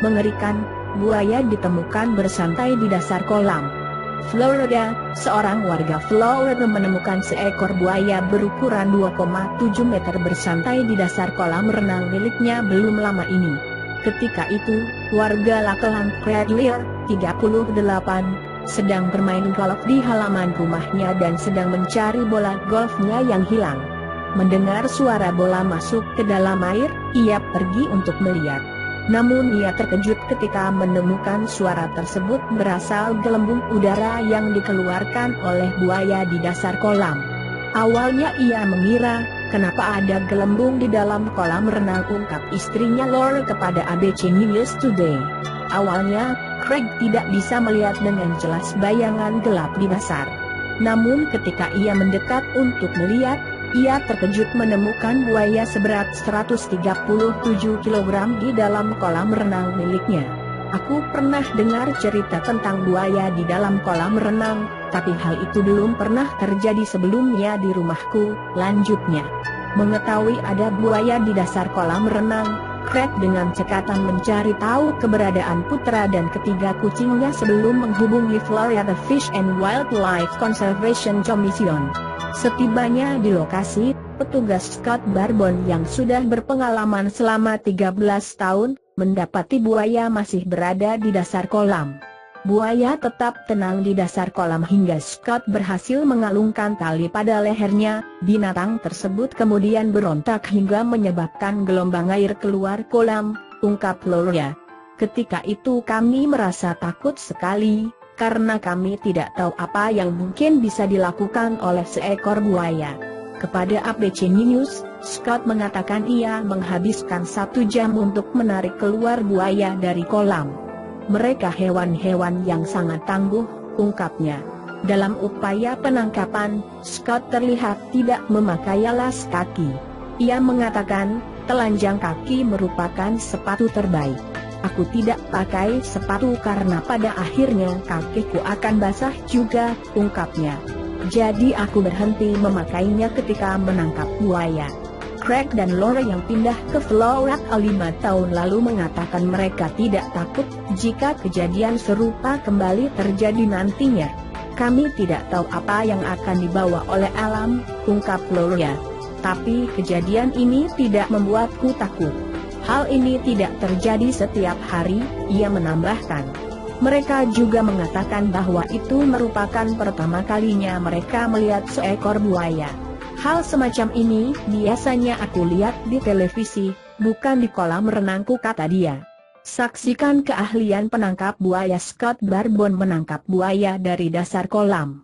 Mengerikan, buaya ditemukan bersantai di dasar kolam. Florida, seorang warga Florida menemukan seekor buaya berukuran 2,7 meter bersantai di dasar kolam renang miliknya belum lama ini. Ketika itu, warga Lakeland Craig Lear, 38, sedang bermain golf di halaman rumahnya dan sedang mencari bola golfnya yang hilang. Mendengar suara bola masuk ke dalam air, ia pergi untuk melihat. Namun ia terkejut ketika menemukan suara tersebut berasal gelembung udara yang dikeluarkan oleh buaya di dasar kolam. Awalnya ia mengira, kenapa ada gelembung di dalam kolam renang, ungkap istrinya Laura kepada ABC News Today. Awalnya, Craig tidak bisa melihat dengan jelas bayangan gelap di dasar. Namun ketika ia mendekat untuk melihat, ia terkejut menemukan buaya seberat 137 kg di dalam kolam renang miliknya. Aku pernah dengar cerita tentang buaya di dalam kolam renang, tapi hal itu belum pernah terjadi sebelumnya di rumahku, lanjutnya. Mengetahui ada buaya di dasar kolam renang, Craig dengan cekatan mencari tahu keberadaan putra dan ketiga kucingnya sebelum menghubungi Florida Fish and Wildlife Conservation Commission. Setibanya di lokasi, petugas Scott Barbon yang sudah berpengalaman selama 13 tahun, mendapati buaya masih berada di dasar kolam. Buaya tetap tenang di dasar kolam hingga Scott berhasil mengalungkan tali pada lehernya. Binatang tersebut kemudian berontak hingga menyebabkan gelombang air keluar kolam, ungkap Laura. Ketika itu kami merasa takut sekali, karena kami tidak tahu apa yang mungkin bisa dilakukan oleh seekor buaya. Kepada ABC News, Scott mengatakan ia menghabiskan 1 jam untuk menarik keluar buaya dari kolam. Mereka hewan-hewan yang sangat tangguh, ungkapnya. Dalam upaya penangkapan, Scott terlihat tidak memakai alas kaki. Ia mengatakan, telanjang kaki merupakan sepatu terbaik. Aku tidak pakai sepatu karena pada akhirnya kakiku akan basah juga, ungkapnya. Jadi aku berhenti memakainya ketika menangkap buaya. Craig dan Laura yang pindah ke Florida 5 tahun lalu mengatakan mereka tidak takut jika kejadian serupa kembali terjadi nantinya. Kami tidak tahu apa yang akan dibawa oleh alam, ungkap Laura. Tapi kejadian ini tidak membuatku takut. Hal ini tidak terjadi setiap hari, ia menambahkan. Mereka juga mengatakan bahwa itu merupakan pertama kalinya mereka melihat seekor buaya. Hal semacam ini biasanya aku lihat di televisi, bukan di kolam renangku, kata dia. Saksikan keahlian penangkap buaya Scott Barbon menangkap buaya dari dasar kolam.